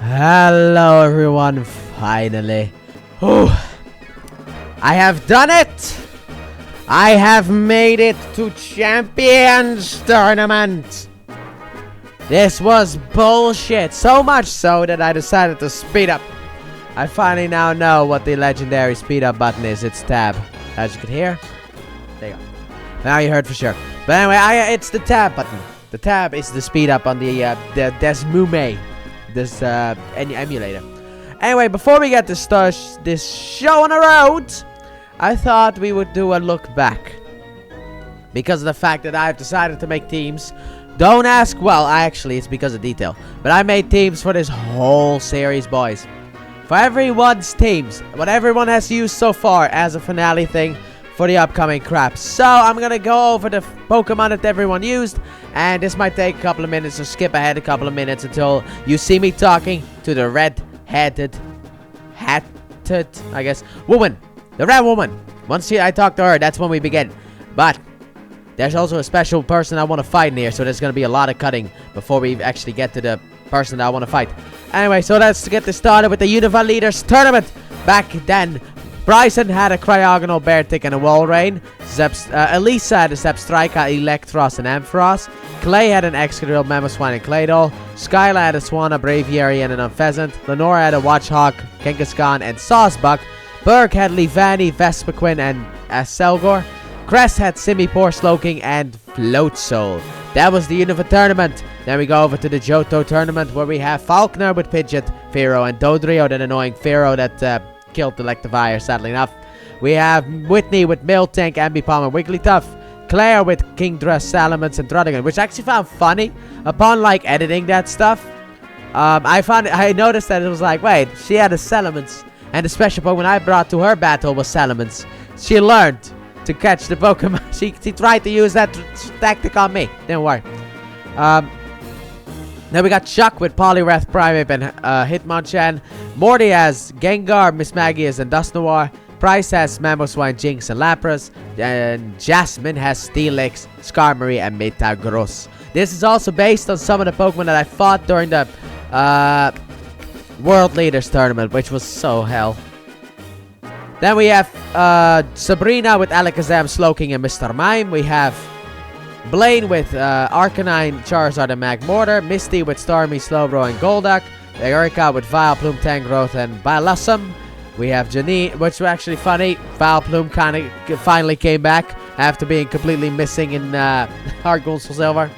Hello everyone, finally. Whew. I have done it! I have made it to Champions Tournament! This was bullshit, so much so that I decided to speed up. I finally now know what the legendary speed up button is. It's tab. As you can hear, there you go. Now you heard for sure. But anyway, it's the tab button. The tab is the speed up on the Desmume. This emulator. Anyway, before we get this show on the road, I thought we would do a look back. Because of the fact that I've decided to make teams. Don't ask, well, actually, it's because of detail. But I made teams for this whole series, boys. For everyone's teams. What everyone has used so far as a finale thing for the upcoming crap. So, I'm gonna go over the Pokemon that everyone used. And this might take a couple of minutes, so skip ahead a couple of minutes until you see me talking to the red-headed, I guess, woman. The red woman. Once I talk to her, that's when we begin. But there's also a special person I want to fight in here, so there's going to be a lot of cutting before we actually get to the person that I want to fight. Anyway, so let's get this started with the Unova Leaders Tournament. Back then, Bryson had a Cryogonal, Beartic, and a Walrein. Elisa had a Zebstrika, Electros, and Ampharos. Clay had an Excadrill, Mamoswine, and Claydol. Skyla had a Swan, a Braviary, and an Unpheasant. Lenora had a Watchhawk, Kangaskhan, and Sawsbuck. Berg had Leavanny, Vespiquen, and Selgor. Crest had Simipour, Slowking, and Floatsoul. That was the Unova Tournament. Then we go over to the Johto Tournament, where we have Falkner with Pidgeot, Fearow, and Dodrio, that annoying Fearow that killed Electivire, sadly enough. We have Whitney with Miltank, Ambipom, and Wigglytuff. Claire with Kingdra, Salamence, and Druddigon, which I actually found funny upon editing that stuff. I noticed that it was like, wait, she had a Salamence, and the special Pokemon I brought to her battle was Salamence. She learned to catch the Pokemon. She tried to use that tactic on me. Didn't work. Then we got Chuck with Poliwrath, Primeape, and Hitmonchan. Morty has Gengar, Mismagius, and Dusknoir. Price has Mamoswine, Jinx, and Lapras. And Jasmine has Steelix, Skarmory, and Metagross. This is also based on some of the Pokemon that I fought during the World Leaders Tournament, which was so hell. Then we have Sabrina with Alakazam, Slowking, and Mr. Mime. We have Blaine with Arcanine, Charizard, and Magmortar. Misty with Starmie, Slowbro, and Golduck. Erika with Vileplume, Tangrowth, and Bylethsum. We have Janine, which was actually funny. Vileplume kind of finally came back after being completely missing in Heart Gold Silver,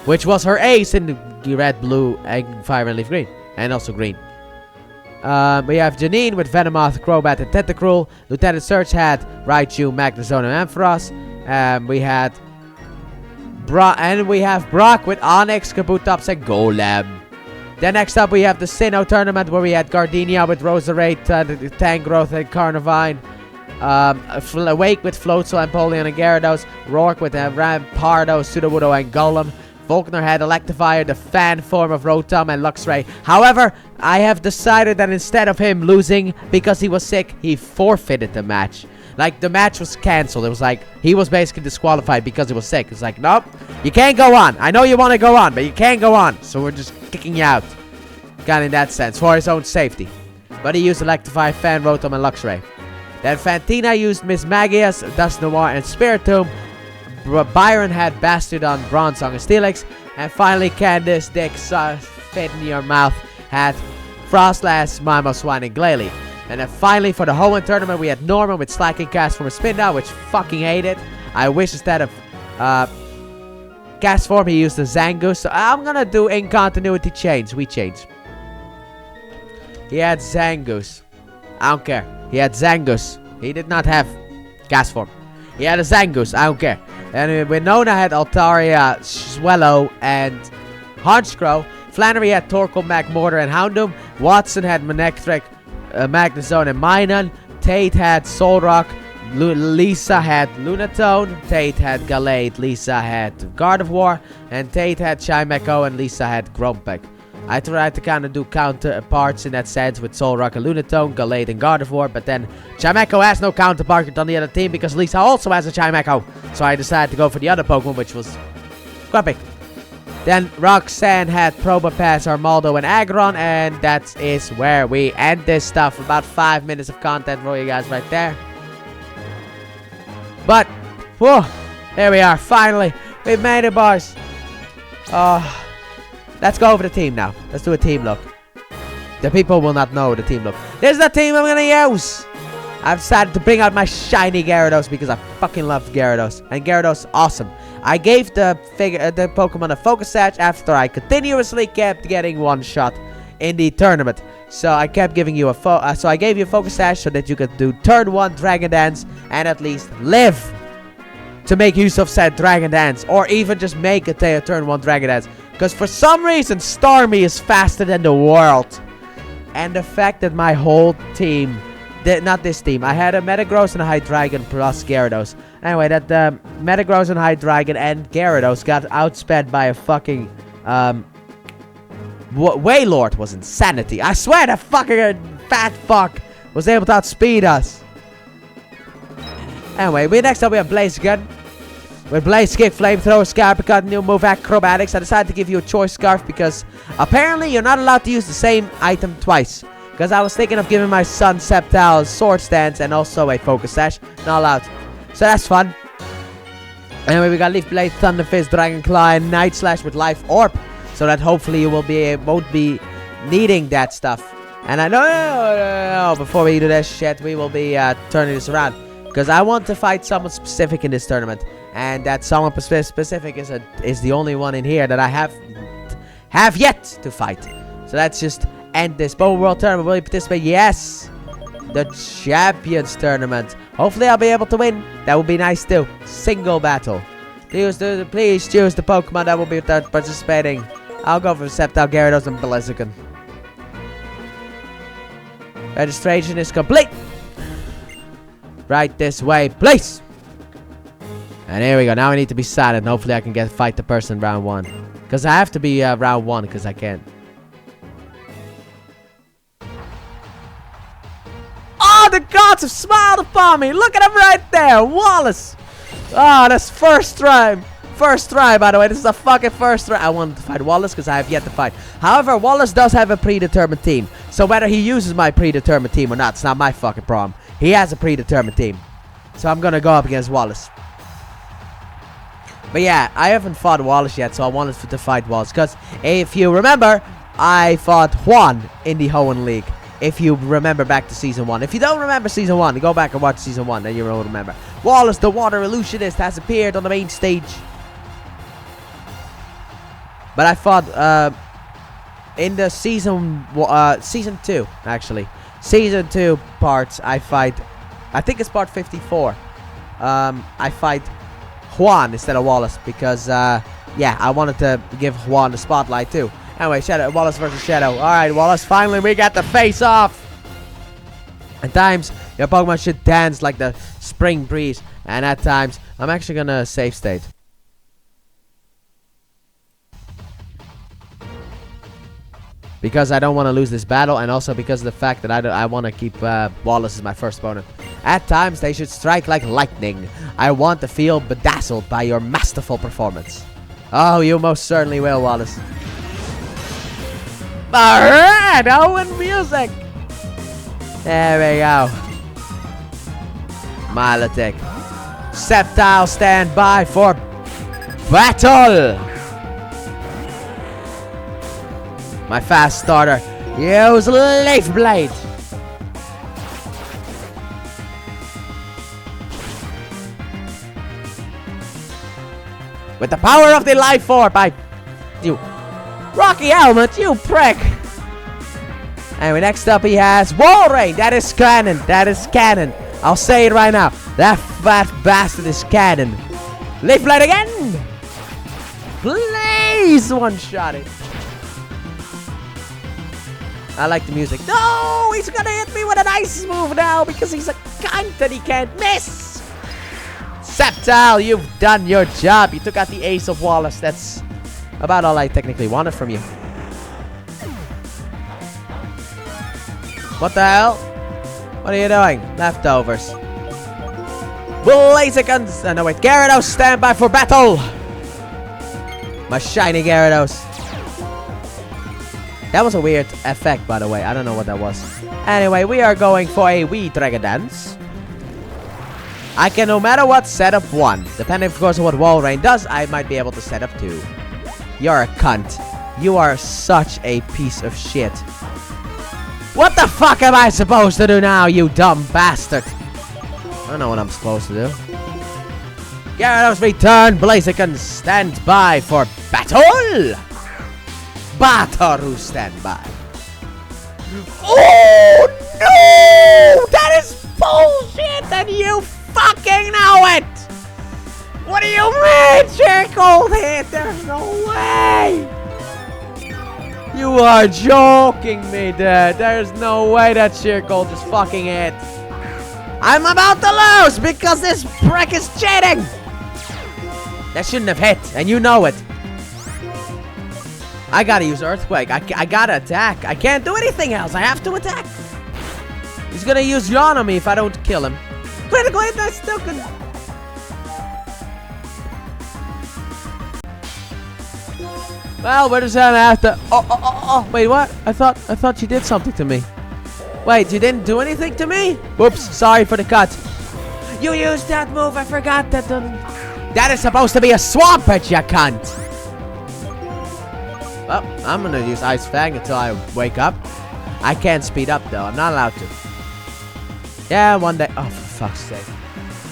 which was her ace in the Red, Blue, and Fire and Leaf Green, and also Green. We have Janine with Venomoth, Crobat, and Tentacruel. Lieutenant Surge had Raichu, Magnezone, and Ampharos. We have Brock with Onix, Kabutops, and Golem. Then next up we have the Sinnoh Tournament, where we had Gardenia with Roserade, Tangrowth, and Carnivine. Awake with Floatzel, Empoleon, and Gyarados. Rourke with Rampardo, Sudowoodo, and Golem. Volkner had Electivire, the fan form of Rotom, and Luxray. However, I have decided that instead of him losing because he was sick, he forfeited the match. The match was cancelled. It was like, he was basically disqualified because he was sick. It's like, nope, you can't go on. I know you want to go on, but you can't go on. So we're just kicking you out. Kind of in that sense, for his own safety. But he used Electivire, Fan, Rotom, and Luxray. Then Fantina used Mismagius, Dusknoir, and Spiritomb. Byron had Bastardon, Bronzong, and Steelix. And finally, Candice, Dick, Fit in Your Mouth had Frostlass, Mamoswine, and Glalie. And then finally, for the Hoenn Tournament, we had Norman with Slacking Cast from a Spinda, which fucking hate it. I wish instead of Cast Form, he used the Zangoose. So I'm gonna do in continuity change. We change. He had Zangoose. I don't care. He had Zangoose. He did not have Cast Form. He had a Zangoose. I don't care. And Winona had Altaria, Swellow, and Honchkrow. Flannery had Torkoal, Magmortar, and Houndoom. Watson had Manectric, Magnezone, and Minun. Tate had Solrock. Lisa had Lunatone. Tate had Gallade. Lisa had Gardevoir. And Tate had Chimecho, and Lisa had Grumpig. I tried to kind of do counterparts in that sense with Solrock and Lunatone, Gallade, and Gardevoir, but then Chimecho has no counterpart on the other team because Lisa also has a Chimecho. So I decided to go for the other Pokemon, which was Grumpig. Then Roxanne had Probopass, Armaldo, and Aggron, and that is where we end this stuff. About 5 minutes of content for you guys right there. But, whoa, here we are, finally. We've made it, boys. Let's go over the team now. Let's do a team look. The people will not know the team look. This is the team I'm gonna use. I've decided to bring out my shiny Gyarados because I fucking love Gyarados. And Gyarados, awesome. I gave the Pokemon a Focus Sash after I continuously kept getting one shot in the tournament. So I kept giving you a so I gave you a Focus Sash so that you could do turn 1 Dragon Dance and at least live to make use of said Dragon Dance, or even just make a turn 1 Dragon Dance. Because for some reason Starmie is faster than the world. And the fact that my whole team, not this team, I had a Metagross and a Hydreigon plus Gyarados. Anyway, that Metagross and Hydreigon and Gyarados got outsped by a fucking Wailord was insanity. I swear that fucking fat fuck was able to outspeed us. Anyway, next up we have Blaziken. With Blaze Kick, Flamethrower, Scarf, got new move Acrobatics. I decided to give you a choice scarf because apparently you're not allowed to use the same item twice. Because I was thinking of giving my son Sceptile Sword Stance and also a Focus Sash. Not allowed. So that's fun. Anyway, we got Leaf Blade, Thunder Fist, Dragon Claw, and Night Slash with Life Orb. So that hopefully you won't be needing that stuff. And I know, before we do this shit, we will be turning this around. Because I want to fight someone specific in this tournament. And that someone specific is the only one in here that I have yet to fight. So let's just end this. Pokemon World Tournament. Will you participate? Yes. The Champions Tournament. Hopefully I'll be able to win. That would be nice too. Single battle. Please choose the Pokemon that will be participating. I'll go for Sceptile, Gyarados, and Blaziken. Registration is complete. Right this way, please. And here we go. Now I need to be silent. Hopefully I can fight the person round 1. Because I have to be round 1 because I can't. Oh, the gods have smiled upon me. Look at him right there. Wallace. Oh, that's first try. First try, by the way. This is a fucking first try. I wanted to fight Wallace because I have yet to fight. However, Wallace does have a predetermined team. So whether he uses my predetermined team or not, it's not my fucking problem. He has a predetermined team. So I'm going to go up against Wallace. But yeah, I haven't fought Wallace yet, so I wanted to fight Wallace. Because if you remember, I fought Juan in the Hoenn League. If you remember back to Season 1. If you don't remember Season 1, go back and watch Season 1, then you will remember. Wallace, the Water Illusionist, has appeared on the main stage. But I fought in the Season 2, actually. Season 2 parts, I fight, I think it's part 54. I fight Juan instead of Wallace because, yeah, I wanted to give Juan the spotlight too. Anyway, Wallace versus Shadow. Alright, Wallace, finally we got the face off. At times, your Pokemon should dance like the spring breeze. And at times, I'm actually gonna save state. Because I don't want to lose this battle, and also because of the fact that I want to keep Wallace as my first opponent. At times, they should strike like lightning. I want to feel bedazzled by your masterful performance. Oh, you most certainly will, Wallace. Alright, Owen music! There we go. Milotic. Sceptile, stand by for battle! My fast starter. Use Leaf Blade. With the power of the Life Orb, you Rocky Helmet, you prick. Anyway, next up he has Wall Rain. That is canon. That is canon. I'll say it right now. That fat bastard is canon. Leaf Blade again. Please one-shot it. I like the music. No, he's gonna hit me with an ice move now because he's a cunt and he can't miss. Sceptile, you've done your job. You took out the ace of Wallace. That's about all I technically wanted from you. What the hell? What are you doing? Leftovers. Blazikens. No, wait. Gyarados, stand by for battle. My shiny Gyarados. That was a weird effect, by the way. I don't know what that was. Anyway, we are going for a wee Dragon Dance. I can, no matter what, set up 1. Depending, of course, on what Wall Rain does, I might be able to set up 2. You're a cunt. You are such a piece of shit. What the fuck am I supposed to do now, you dumb bastard? I don't know what I'm supposed to do. Gyarados return. Blaziken, stand by for battle. Bataru, stand by. Oh no! That is bullshit, and you fucking know it! What do you mean, Circle hit? There's no way! You are joking me, dude. There's no way that Circle just fucking hit. I'm about to lose because this prick is cheating! That shouldn't have hit, and you know it. I gotta use Earthquake. I gotta attack. I can't do anything else. I have to attack. He's gonna use Yawn on me if I don't kill him. Critical hit, that's still good. Well, we're just gonna have to. Oh! Wait, what? I thought you did something to me. Wait, you didn't do anything to me? Whoops! Sorry for the cut. You used that move. I forgot that. That is supposed to be a Swampert, you cunt. Well, I'm gonna use Ice Fang until I wake up. I can't speed up though. I'm not allowed to. Yeah, one day. Oh, for fuck's sake.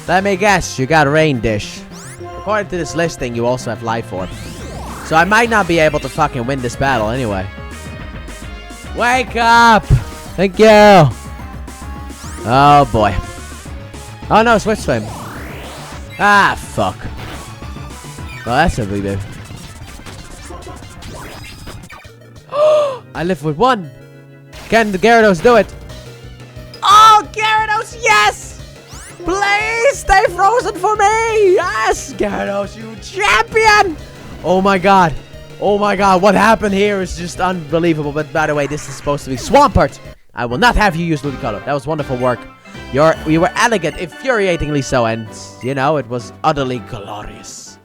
Let me guess. You got Rain Dish. According to this listing, you also have Life Orb. So I might not be able to fucking win this battle anyway. Wake up! Thank you. Oh boy. Oh no, Switch Swim. Ah, fuck. Well, that's a reboot. I live with 1. Can the Gyarados do it? Oh, Gyarados, yes! Please stay frozen for me! Yes, Gyarados, you champion! Oh my god. Oh my god, what happened here is just unbelievable. But by the way, this is supposed to be Swampert. I will not have you use Ludicolo. That was wonderful work. You were elegant, infuriatingly so, and, you know, it was utterly glorious.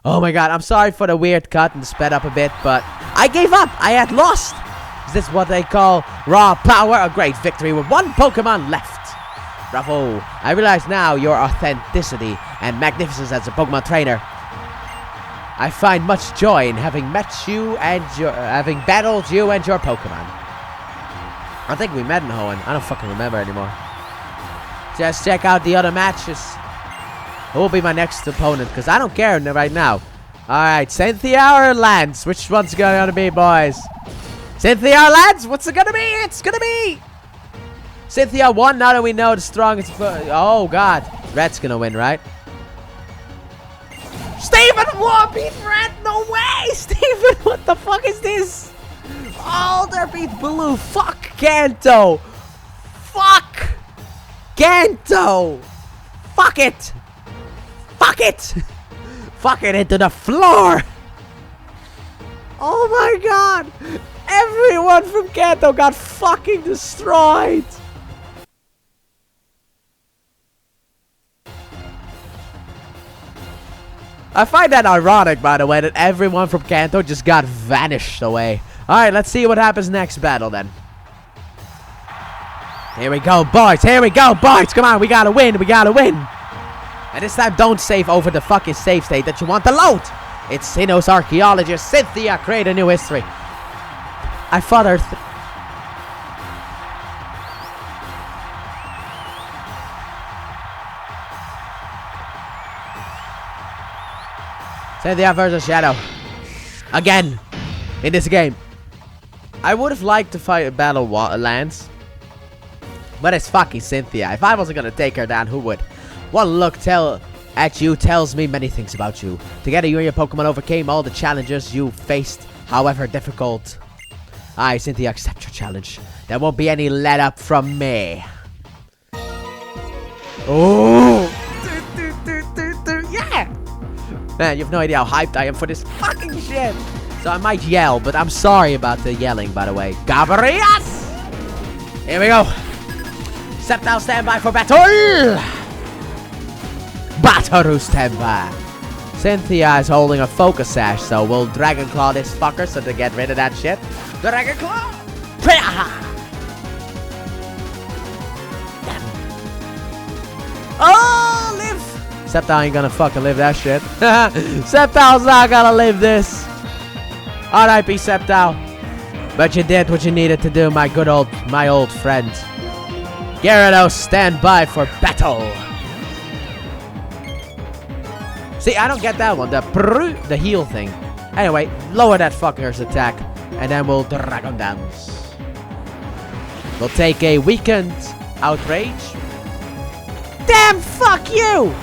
Oh my god, I'm sorry for the weird cut and sped up a bit, but I gave up. I had lost. Is this what they call raw power? A great victory with 1 Pokemon left. Bravo. I realize now your authenticity and magnificence as a Pokemon trainer. I find much joy in having met you and having battled you and your Pokemon. I think we met in Hoenn. I don't fucking remember anymore. Just check out the other matches. Who will be my next opponent? Because I don't care right now. Alright, Cynthia or Lance? Which one's gonna be, boys? Cynthia or Lance? What's it gonna be? It's gonna be Cynthia 1, now that we know the strongest. Oh god. Red's gonna win, right? Steven beat Red! No way! Steven, what the fuck is this? Alder beat Blue. Fuck Kanto. Fuck Kanto. Fuck it. Fuck it. Fuck it into the floor. Oh my god. Everyone from Kanto got fucking destroyed. I find that ironic, by the way, that everyone from Kanto just got vanished away. Alright, let's see what happens next battle, then. Here we go, boys. Here we go, boys. Come on, we gotta win. We gotta win. And this time, don't save over the fucking save state that you want to load. It's Sinnoh's archaeologist, Cynthia. Create a new history. I thought her... Cynthia versus Shadow. Again. In this game. I would have liked to fight a battle Lance. But it's fucking Cynthia. If I wasn't gonna take her down, who would? One look at you tells me many things about you. Together, you and your Pokemon overcame all the challenges you faced, however difficult. I, Cynthia, accept your challenge. There won't be any let up from me. Oh! Yeah! Man, you have no idea how hyped I am for this fucking shit. So I might yell, but I'm sorry about the yelling, by the way. Gabarias! Here we go. Sceptile, stand by for battle! Bataru, stand by. Cynthia is holding a focus sash, so we'll Dragon Claw this fucker so to get rid of that shit. Dragon Claw! Oh, live! Sceptile ain't gonna fucking live that shit. Sceptile's not gonna live this. R.I.P. Sceptile. But you did what you needed to do, my old friend. Gyarados, stand by for battle. See, I don't get that one. The heal thing. Anyway, lower that fucker's attack. And then we'll Dragon Dance. We'll take a weakened Outrage. Damn, fuck you!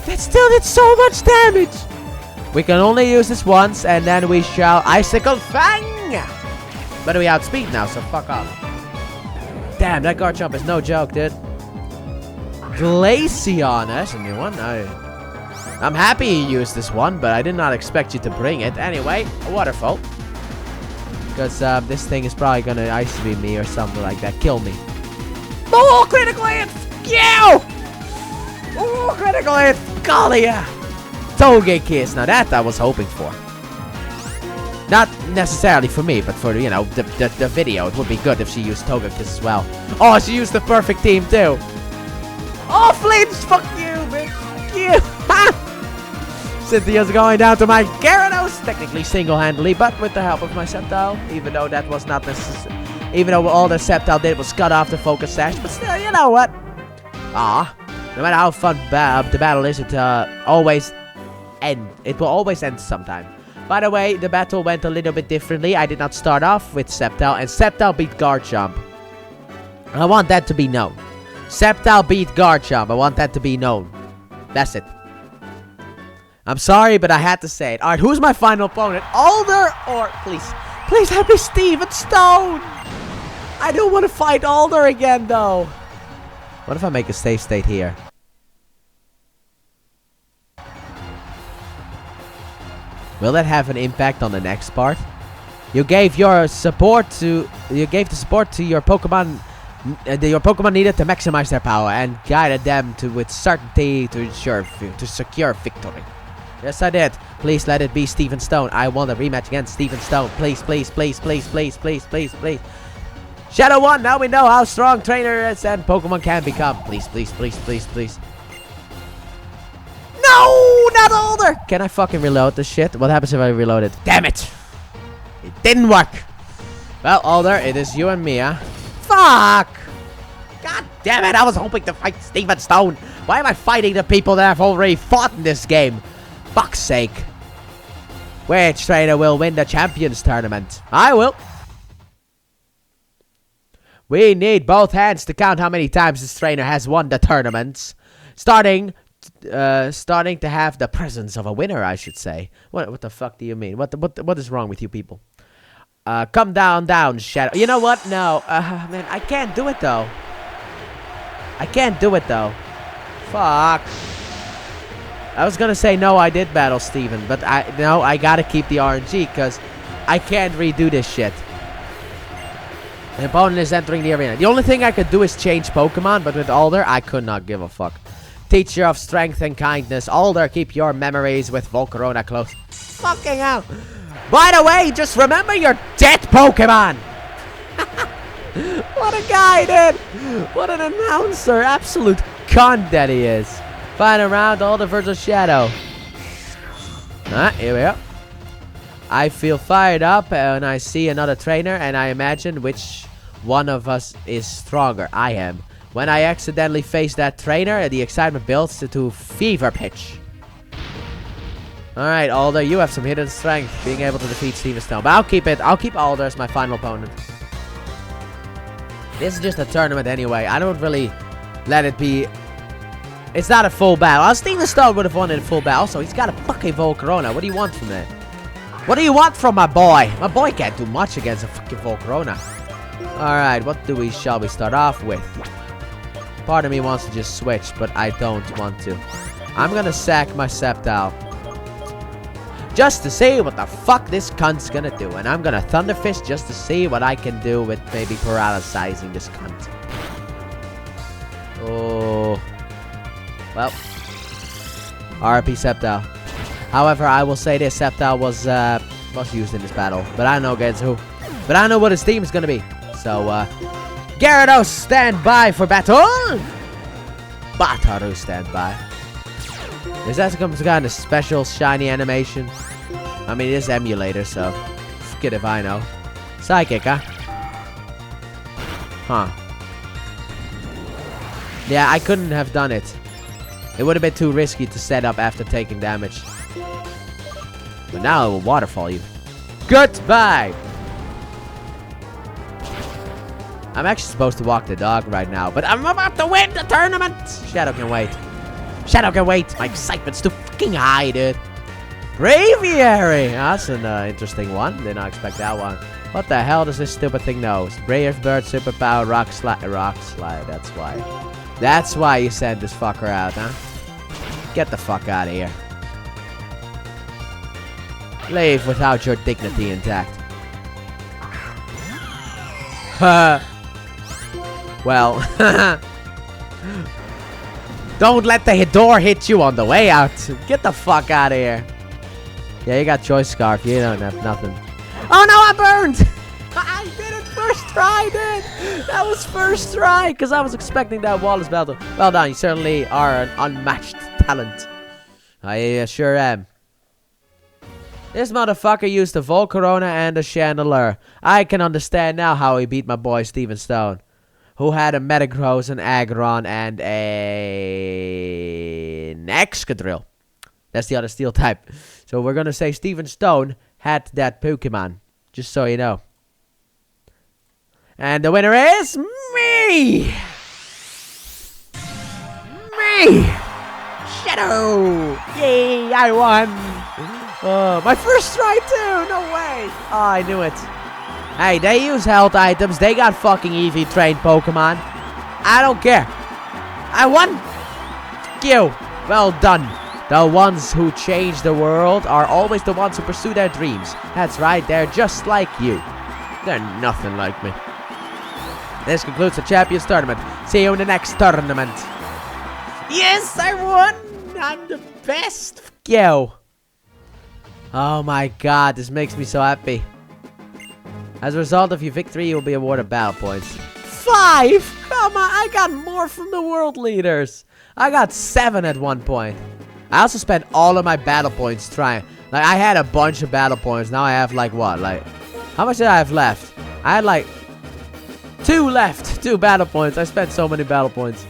That still did so much damage. We can only use this once, and then we shall Icicle Fang! But we outspeed now, so fuck off. Damn, that Garchomp is no joke, dude. Glaceon, that's a new one. I'm happy you used this one, but I did not expect you to bring it. Anyway, a Waterfall. Because this thing is probably gonna Ice Beam me or something like that. Kill me. Oh, critical hit! Yeah! Oh, critical hit! Golly, yeah! Togekiss. Now that I was hoping for. Not necessarily for me, but for, you know, the video. It would be good if she used Togekiss as well. Oh, she used the perfect team too. Oh, Flinch! Fuck you, bitch! Fuck you! Cynthia's going down to my Gyarados! Technically single-handedly, but with the help of my Sceptile. Even though that was not necessary. Even though all the Sceptile did was cut off the Focus Sash. But still, you know what? No matter how fun the battle is, it always end. It will always end sometime. By the way, the battle went a little bit differently. I did not start off with Sceptile, and Sceptile beat Garchomp. I want that to be known. Sceptile beat Garchomp. I want that to be known. That's it. I'm sorry, but I had to say it. Alright, who's my final opponent? Alder or... Please have me Steven Stone! I don't want to fight Alder again, though. What if I make a save state here? Will that have an impact on the next part? You gave the support to your Pokemon. Your Pokemon needed to maximize their power and guided them with certainty to secure victory. Yes, I did. Please let it be Steven Stone. I want a rematch against Steven Stone. Please, please, please, please, please, please, please, please. Shadow 1, now we know how strong trainers and Pokemon can become. Please, please, please, please, please. No, not Alder! Can I fucking reload this shit? What happens if I reload it? Damn it! It didn't work. Well, Alder, it is you and me, huh? Fuck! God damn it, I was hoping to fight Steven Stone. Why am I fighting the people that have already fought in this game? Fuck's sake. Which trainer will win the Champions Tournament? I will. We need both hands to count how many times this trainer has won the tournaments. Starting to have the presence of a winner, I should say. What the fuck do you mean? What is wrong with you people? Come down, Shadow. You know what? No, man, I can't do it though. Fuck. I was gonna say no, I did battle Steven, but I gotta keep the RNG because I can't redo this shit. The opponent is entering the arena. The only thing I could do is change Pokemon, but with Alder, I could not give a fuck. Teacher of strength and kindness. Alder, keep your memories with Volcarona close. Fucking hell. By the way, just remember your dead Pokemon. What a guy, dude. What an announcer. Absolute cunt that he is. Final round, Alder versus Shadow. Here we go. I feel fired up when I see another trainer, and I imagine which one of us is stronger. I am. When I accidentally face that trainer, the excitement builds to fever pitch. Alright, Alder, you have some hidden strength, being able to defeat Steven Stone. But I'll keep it. I'll keep Alder as my final opponent. This is just a tournament anyway. I don't really let it be... It's not a full battle. Steven Stone would have won in a full battle. Also, he's got a fucking Volcarona. What do you want from that? What do you want from my boy? My boy can't do much against a fucking Volcarona. Alright, what shall we start off with? Part of me wants to just switch, but I don't want to. I'm gonna sack my Sceptile. Just to see what the fuck this cunt's gonna do. And I'm gonna Thunder Fist just to see what I can do with maybe paralyzing this cunt. Oh. Well. RP Sceptile. However, I will say this, Sceptile was used in this battle. But I don't know against who. But I know what his team is gonna be. So, Gyarados, stand by for battle! Bataru, stand by. Is that some kind of special shiny animation? I mean, it is emulator, so fuck it if I know. Psychic, huh? Huh. Yeah, I couldn't have done it. It would have been too risky to set up after taking damage. But now it will waterfall you. Goodbye! I'm actually supposed to walk the dog right now, but I'm about to win the tournament! Shadow can wait. Shadow can wait! My excitement's too fucking high, dude. Braviary! That's an interesting one. Did not expect that one. What the hell does this stupid thing know? Brave Bird, Superpower, Rock Slide. Rock Slide, that's why. That's why you sent this fucker out, huh? Get the fuck out of here. Leave without your dignity intact. Well, don't let the door hit you on the way out. Get the fuck out of here. Yeah, you got Choice Scarf. You don't have nothing. Oh no, I burned! I did it first try, dude! That was first try, because I was expecting that Wallace battle. Well done, you certainly are an unmatched talent. I sure am. This motherfucker used a Volcarona and a Chandelier. I can understand now how he beat my boy Steven Stone, who had a Metagross, an Aggron, and an Excadrill. That's the other steel type. So we're gonna say Steven Stone had that Pokemon, just so you know. And the winner is me! Me! Shadow! Yay, I won! My first try too! No way! Oh, I knew it. Hey, they use health items. They got fucking EV trained Pokemon. I don't care. I won! Fuck you! Well done. The ones who change the world are always the ones who pursue their dreams. That's right, they're just like you. They're nothing like me. This concludes the Champions Tournament. See you in the next tournament. Yes, I won! I'm the best! Fuck you. Oh my god, this makes me so happy. As a result of your victory, you will be awarded battle points. 5! Come on, I got more from the world leaders. I got 7 at one point. I also spent all of my battle points trying. Like, I had a bunch of battle points. Now I have, like, what? Like, how much did I have left? I had, like, 2 left. 2 battle points. I spent so many battle points.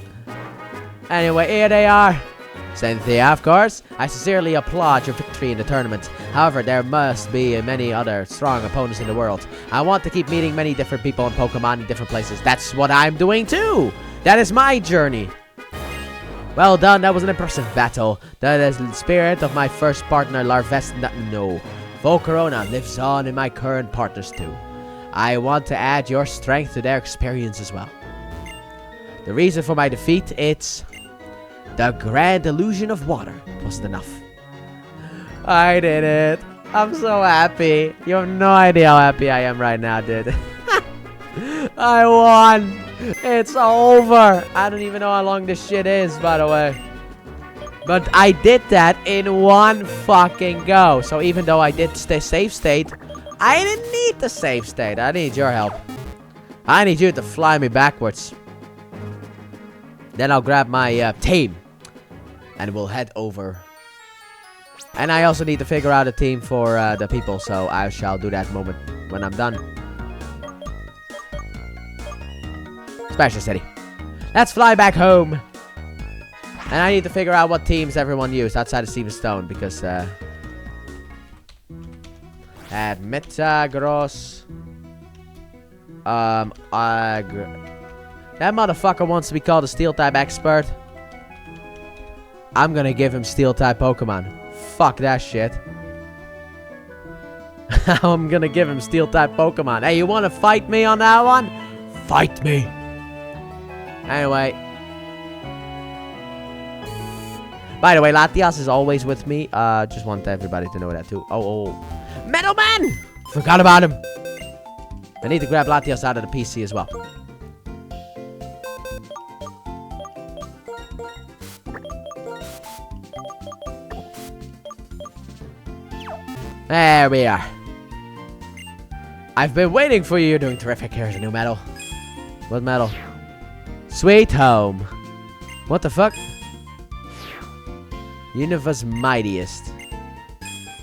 Anyway, here they are. Cynthia, of course. I sincerely applaud your victory in the tournament. However, there must be many other strong opponents in the world. I want to keep meeting many different people and Pokemon in different places. That's what I'm doing, too. That is my journey. Well done, that was an impressive battle. The spirit of my first partner, Volcarona lives on in my current partners too. I want to add your strength to their experience as well. The reason for my defeat, it's the grand illusion of water wasn't enough. I did it. I'm so happy. You have no idea how happy I am right now, dude. I won. It's over. I don't even know how long this shit is, by the way. But I did that in one fucking go. So even though I did stay save state, I didn't need the save state. I need your help. I need you to fly me backwards. Then I'll grab my team. And we'll head over. And I also need to figure out a team for the people. So I shall do that moment when I'm done. Special City. Let's fly back home. And I need to figure out what teams everyone used outside of Steven Stone. Because, at Metagross. That motherfucker wants to be called a Steel-type expert. I'm gonna give him Steel-type Pokemon. Fuck that shit. I'm gonna give him Steel-type Pokemon. Hey, you wanna fight me on that one? Fight me. Anyway. By the way, Latias is always with me. Just want everybody to know that too. Oh. Metal Man! Forgot about him. I need to grab Latias out of the PC as well. There we are. I've been waiting for you. You're doing terrific. Here's a new medal. What medal? Sweet Home. What the fuck? Universe Mightiest.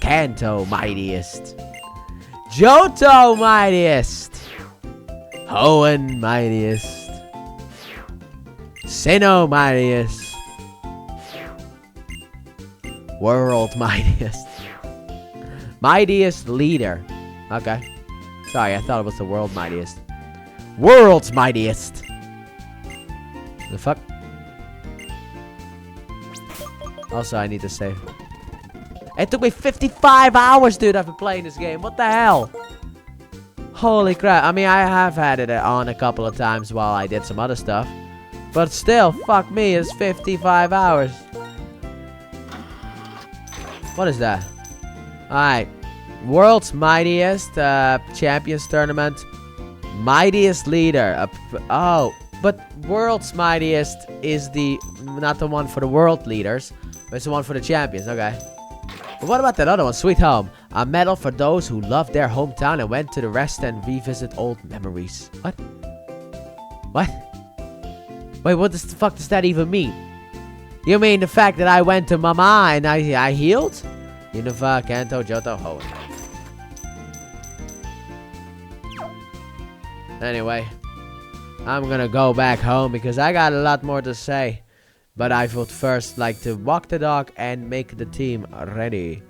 Kanto Mightiest. Johto Mightiest. Hoenn Mightiest. Sinnoh Mightiest. World Mightiest. Mightiest Leader. Okay. Sorry, I thought it was the World Mightiest. World's Mightiest. The fuck? Also, I need to save. It took me 55 hours, dude. I've been playing this game. What the hell? Holy crap. I mean, I have had it on a couple of times while I did some other stuff. But still, fuck me, it's 55 hours. What is that? Alright. World's Mightiest Champions Tournament. Mightiest Leader. Oh, but World's Mightiest is not the one for the world leaders, but it's the one for the champions. Okay. But what about that other one? Sweet Home. A medal for those who loved their hometown and went to the rest and revisit old memories. What? What? Wait, what the fuck does that even mean? You mean the fact that I went to Mama and I healed? Unova, Kanto, Johto, Hoenn. Anyway, I'm gonna go back home because I got a lot more to say. But I would first like to walk the dog and make the team ready.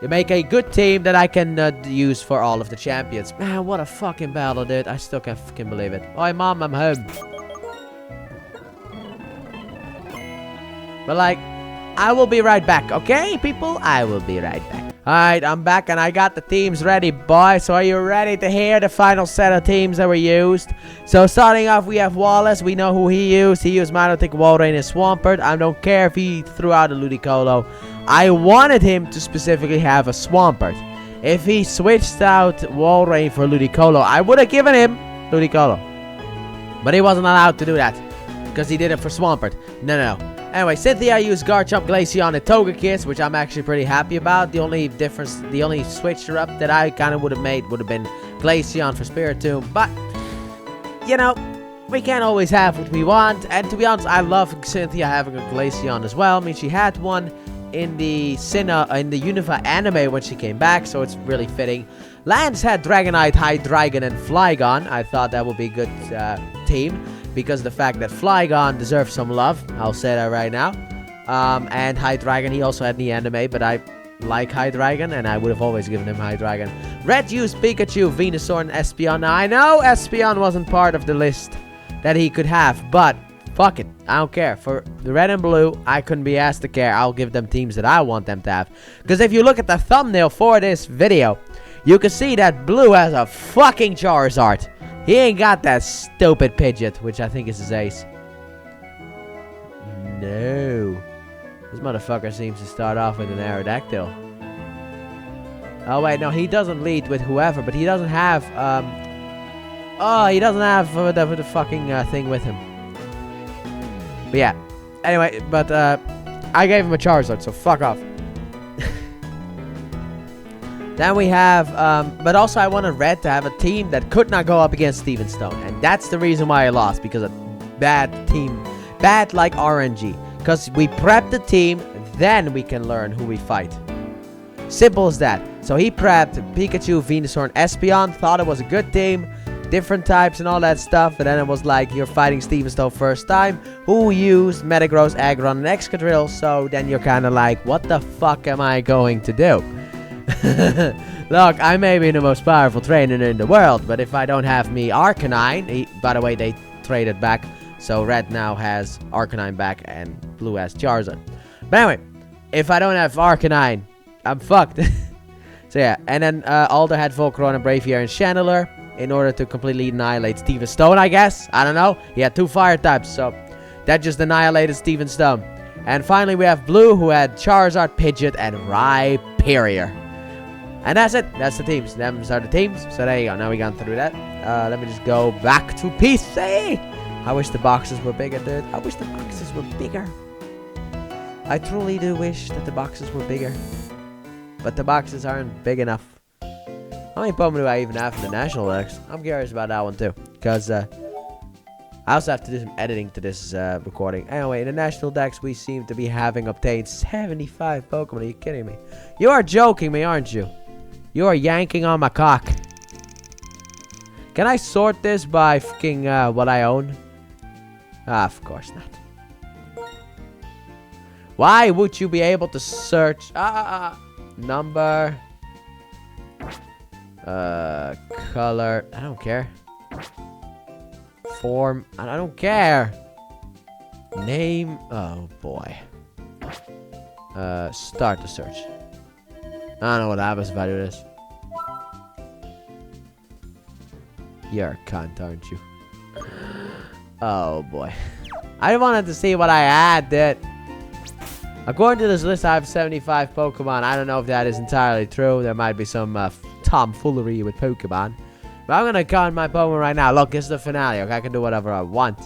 You make a good team that I can use for all of the champions. Man, what a fucking battle, dude. I still can't fucking believe it. Oi, Mom, I'm home. But like, I will be right back, okay, people? I will be right back. Alright, I'm back and I got the teams ready, boys. So are you ready to hear the final set of teams that were used? So starting off, we have Wallace. We know who he used. He used Milotic, Walrein, and Swampert. I don't care if he threw out a Ludicolo. I wanted him to specifically have a Swampert. If he switched out Walrein for Ludicolo, I would have given him Ludicolo. But he wasn't allowed to do that because he did it for Swampert. No. Anyway, Cynthia used Garchomp, Glaceon, and Togekiss, which I'm actually pretty happy about. The only switcher up that I kind of would have made would have been Glaceon for Spiritomb. But, you know, we can't always have what we want. And to be honest, I love Cynthia having a Glaceon as well. I mean, she had one in the Unova anime when she came back, so it's really fitting. Lance had Dragonite, Hydreigon, and Flygon. I thought that would be a good team. Because of the fact that Flygon deserves some love. I'll say that right now. And Hydreigon, he also had the anime, but I like Hydreigon, and I would have always given him Hydreigon. Red used Pikachu, Venusaur, and Espeon. Now, I know Espeon wasn't part of the list that he could have, but fuck it. I don't care. For the red and blue, I couldn't be asked to care. I'll give them teams that I want them to have. Because if you look at the thumbnail for this video, you can see that blue has a fucking Charizard. He ain't got that stupid Pidgeot, which I think is his ace. No. This motherfucker seems to start off with an Aerodactyl. Oh, wait, no, he doesn't lead with whoever, but he doesn't have, he doesn't have the fucking thing with him. But yeah. Anyway, but, I gave him a Charizard, so fuck off. Then we have, but also I wanted Red to have a team that could not go up against Steven Stone. And that's the reason why I lost, because of bad team, bad like RNG. Because we prep the team, then we can learn who we fight. Simple as that. So he prepped Pikachu, Venusaur, and Espeon, thought it was a good team, different types and all that stuff. And then it was like, you're fighting Steven Stone first time, who used Metagross, Aggron, and Excadrill. So then you're kind of like, what the fuck am I going to do? Look, I may be the most powerful trainer in the world, but if I don't have me Arcanine, by the way, they traded back, so Red now has Arcanine back and Blue has Charizard. But anyway, if I don't have Arcanine, I'm fucked. So yeah, and then Alder had Volcarona, Braviary, and Chandelure in order to completely annihilate Steven Stone, I guess. I don't know. He had 2 fire types, so that just annihilated Steven Stone. And finally, we have Blue, who had Charizard, Pidgeot, and Rhyperior. And that's it. That's the teams. Them's are the teams. So there you go. Now we gone through that. Let me just go back to PC. I wish the boxes were bigger, dude. I wish the boxes were bigger. I truly do wish that the boxes were bigger. but the boxes aren't big enough. How many Pokemon do I even have in the National Dex? I'm curious about that one too, because I also have to do some editing to this recording. Anyway, in the National Dex, we seem to be having obtained 75 Pokemon. Are you kidding me? You are joking me, aren't you? You are yanking on my cock. Can I sort this by fucking what I own? Ah, of course not. Why would you be able to search number, color? I don't care. Form? I don't care. Name? Oh boy. Start the search. I don't know what happens if I do this. You're a cunt, aren't you? Oh boy. I wanted to see what I had, dude. According to this list, I have 75 Pokemon. I don't know if that is entirely true. There might be some tomfoolery with Pokemon. But I'm gonna count my Pokemon right now. Look, this is the finale. Okay, I can do whatever I want.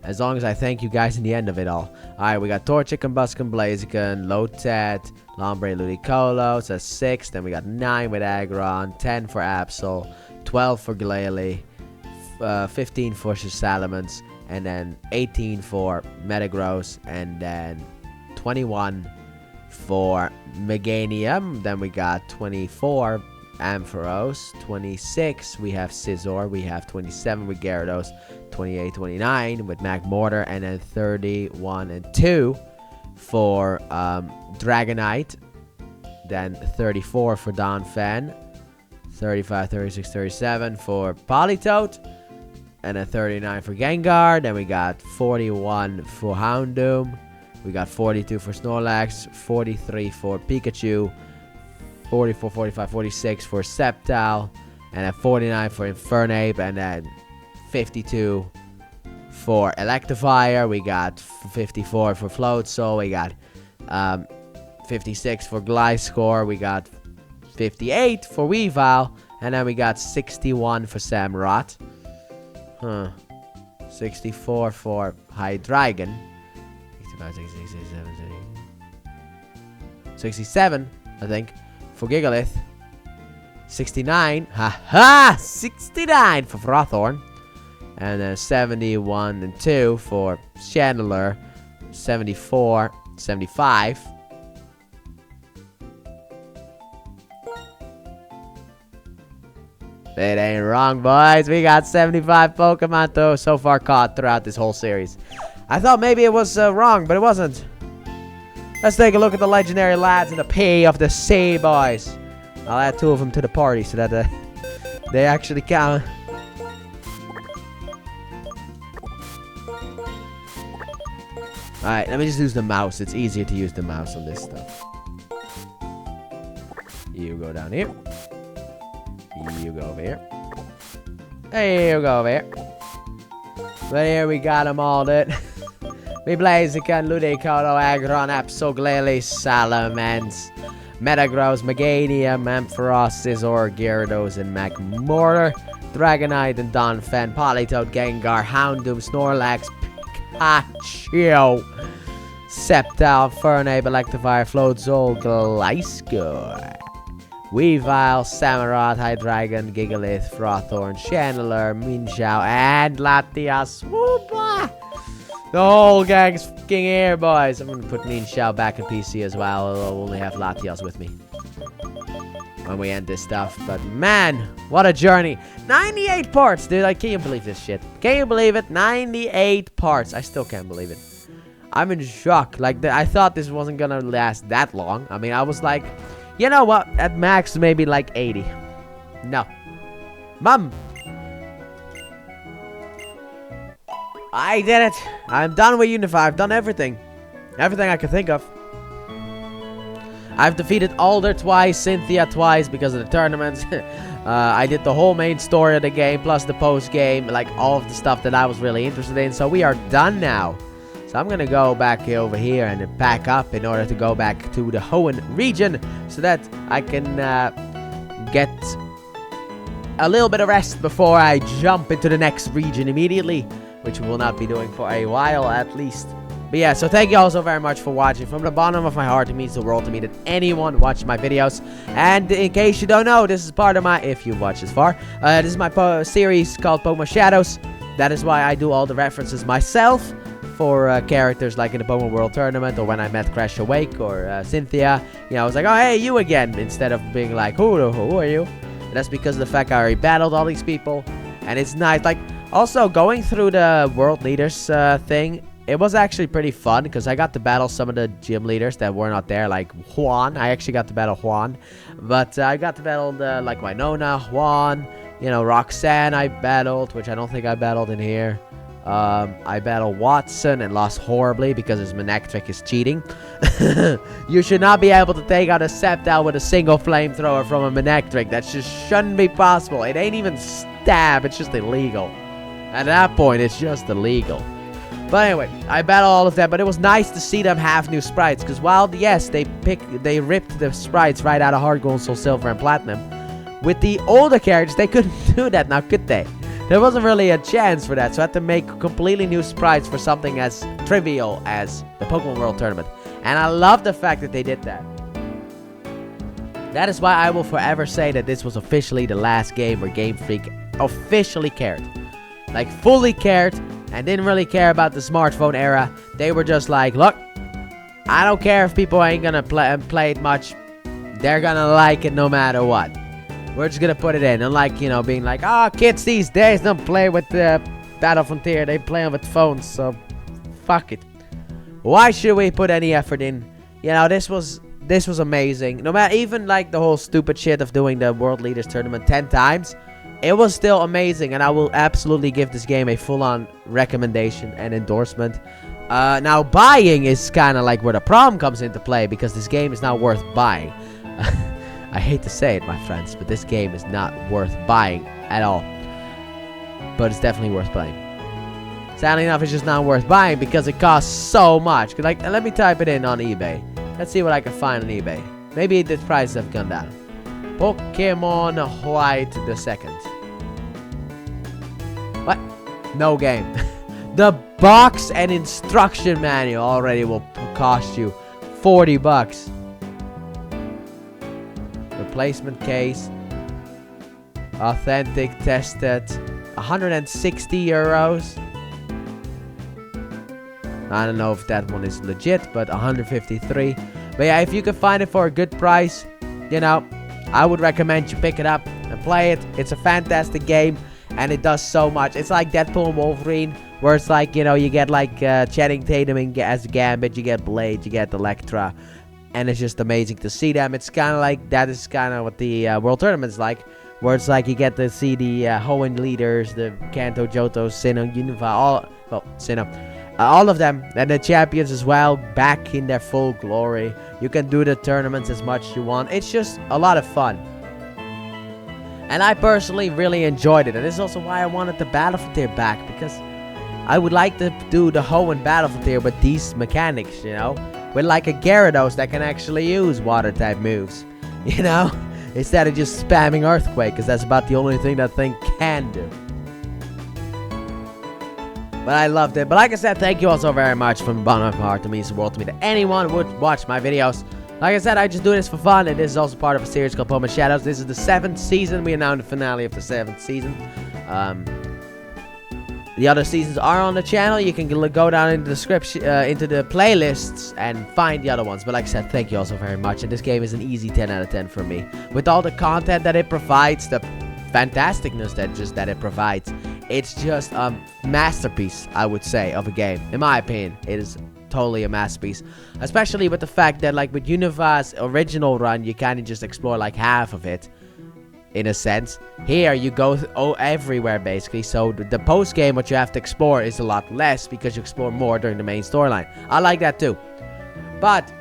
As long as I thank you guys in the end of it all. Alright, we got Torchic, Combuskin, Blaziken, Lotet, Lombre, Ludicolo. So that's 6. Then we got 9 with Aggron, 10 for Absol, 12 for Glalie, 15 for Salamence, and then 18 for Metagross, and then 21 for Meganium. Then we got 24 Ampharos, 26 we have Scizor, we have 27 with Gyarados, 28, 29 with Magmortar, and then 31 and 2 for Dragonite, then 34 for Donphan, 35, 36, 37 for Politoed, and then 39 for Gengar. Then we got 41 for Houndoom, we got 42 for Snorlax, 43 for Pikachu, 44, 45, 46 for Sceptile, and then 49 for Infernape, and then 52 for Electivire. We got 54 for Floatzel. We got 56 for Gliscor. We got 58 for Weavile, and then we got 61 for Samurott. 64 for Hydreigon. 65, 66, 67, 67, I think, for Gigalith. 69, 69 for Frothorn. And then 71 and 2 for Chandelure. 74, 75. It ain't wrong, boys. We got 75 Pokemon though so far caught throughout this whole series. I thought maybe it was wrong, but it wasn't. Let's take a look at the legendary lads in the P of the sea, boys. I'll add 2 of them to the party so that they actually count. Alright, let me just use the mouse. It's easier to use the mouse on this stuff. You go down here. You go over here. Hey, you go over here. But here we got them all, dude. We Blaziken, Ludicolo, Aggron, Absol, Glalie, Salamence, Metagross, Meganium, Ampharos, Scizor, Gyarados, and Magmortar, Dragonite, and Donphan, Politoed, Gengar, Houndoom, Snorlax, Pikachu, Sceptile, Infernape, Electivire, Floatzel, Gliscor, Weavile, Samurott, Hydreigon, Gigalith, Frothorn, Chandelure, Minchao, and Latias. Whoop-ah! The whole gang's fucking here, boys. I'm gonna put Minchao back in PC as well. I'll only have Latias with me when we end this stuff. But man, what a journey. 98 parts, dude. I can't believe this shit. Can you believe it? 98 parts. I still can't believe it. I'm in shock. Like, I thought this wasn't gonna last that long. I mean, I was like, you know what? At max, maybe like 80. No. Mom. I did it. I'm done with Unify. I've done everything. Everything I could think of. I've defeated Alder twice, Cynthia twice because of the tournaments. I did the whole main story of the game, plus the post-game, like all of the stuff that I was really interested in. So we are done now. So I'm going to go back over here and pack up in order to go back to the Hoenn region so that I can get a little bit of rest before I jump into the next region immediately, which we will not be doing for a while at least. But yeah, so thank you all so very much for watching. From the bottom of my heart, it means the world to me that anyone watches my videos. And in case you don't know, this is part of my, if you watch this far, this is my series called Pokemon Shadows. That is why I do all the references myself for characters like in the Pokemon World Tournament, or when I met Crash Awake or Cynthia. You know, I was like, oh, hey, you again, instead of being like, who are you? And that's because of the fact I already battled all these people. And it's nice. Like, also, going through the World Leaders thing, it was actually pretty fun, because I got to battle some of the gym leaders that were not there, like Juan. I actually got to battle Juan. But I got to battle, like, Winona, Juan, you know, Roxanne I battled, which I don't think I battled in here. I battled Watson and lost horribly because his Manectric is cheating. You should not be able to take out a Sceptile with a single flamethrower from a Manectric. That just shouldn't be possible. It ain't even stab, it's just illegal. At that point, it's just illegal. But anyway, I battled all of them, but it was nice to see them have new sprites, because while, yes, they ripped the sprites right out of Heart Gold, Soul Silver, and Platinum, with the older characters, they couldn't do that now, could they? There wasn't really a chance for that, so I had to make completely new sprites for something as trivial as the Pokemon World Tournament. And I love the fact that they did that. That is why I will forever say that this was officially the last game where Gamefreak officially cared. Like, fully cared, and didn't really care about the smartphone era. They were just like, look, I don't care if people ain't gonna play it much. They're gonna like it no matter what. We're just gonna put it in. Unlike, you know, being like, oh, kids these days don't play with the Battle Frontier. They play with phones, so fuck it. Why should we put any effort in? You know, this was amazing. No matter, even like the whole stupid shit of doing the World Leaders Tournament 10 times, it was still amazing, and I will absolutely give this game a full-on recommendation and endorsement. Now, buying is kind of like where the problem comes into play, because this game is not worth buying. I hate to say it, my friends, but this game is not worth buying at all. But it's definitely worth playing. Sadly enough, it's just not worth buying because it costs so much. Like, let me type it in on eBay. Let's see what I can find on eBay. Maybe the prices have gone down. Pokemon White the Second. What? No game. The box and instruction manual already will cost you $40. Replacement case. Authentic, tested. 160 euros. I don't know if that one is legit, but 153. But yeah, if you can find it for a good price, you know, I would recommend you pick it up and play it. It's a fantastic game, and it does so much. It's like Deadpool and Wolverine, where it's like, you know, you get like Channing Tatum as Gambit, you get Blade, you get Electra, and it's just amazing to see them. It's kind of like, that is kind of what the World Tournament's like, where it's like you get to see the Hoenn leaders, the Kanto, Johto, Sinnoh, Unova, all of them, and the champions as well, back in their full glory. You can do the tournaments as much as you want. It's just a lot of fun. And I personally really enjoyed it. And this is also why I wanted the Battle Frontier back, because I would like to do the Hoenn Battle Frontier with these mechanics, you know? With like a Gyarados that can actually use water type moves, you know? Instead of just spamming Earthquake, because that's about the only thing that thing can do. But I loved it. But like I said, thank you all so very much from the bottom of my heart. It means the world to me that anyone would watch my videos. Like I said, I just do this for fun, and this is also part of a series called Pokemon Shadows. This is the 7th season. We are now in the finale of the 7th season. The other seasons are on the channel. You can go down in the description, into the playlists, and find the other ones. But like I said, thank you all so very much. And this game is an easy 10 out of 10 for me. With all the content that it provides, the fantasticness that it provides, it's just a masterpiece, I would say, of a game. In my opinion, it is totally a masterpiece. Especially with the fact that, like, with Unova's original run, you kind of just explore like half of it, in a sense. Here, you go everywhere, basically. So the post-game, what you have to explore is a lot less, because you explore more during the main storyline. I like that too. But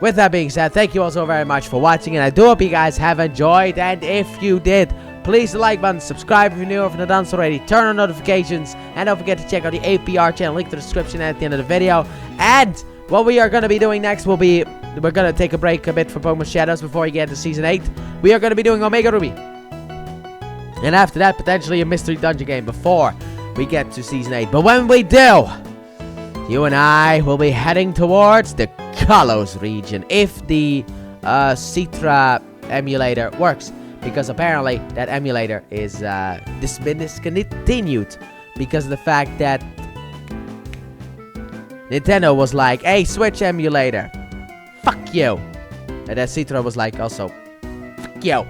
with that being said, thank you all so very much for watching, and I do hope you guys have enjoyed. And if you did, please the like button, subscribe if you're new or if you're not done so already, turn on notifications, and don't forget to check out the APR channel, link to the description at the end of the video. And what we are going to be doing next will be, we're going to take a break a bit for Pokemon Shadows before we get to Season 8. We are going to be doing Omega Ruby. And after that, potentially a Mystery Dungeon game before we get to Season 8. But when we do, you and I will be heading towards the Kalos region if the Citra emulator works. Because apparently that emulator is been discontinued because of the fact that Nintendo was like, hey, Switch emulator, fuck you. And then Citra was like, also, fuck you.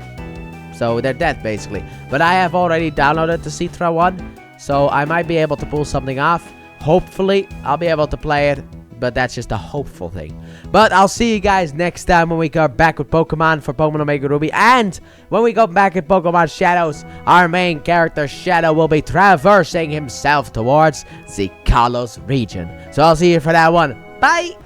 So they're dead, basically. But I have already downloaded the Citra one, so I might be able to pull something off. Hopefully, I'll be able to play it, but that's just a hopeful thing. But I'll see you guys next time when we go back with Pokemon for Pokemon Omega Ruby. And when we go back at Pokemon Shadows, our main character, Shadow, will be traversing himself towards the Kalos region. So I'll see you for that one. Bye!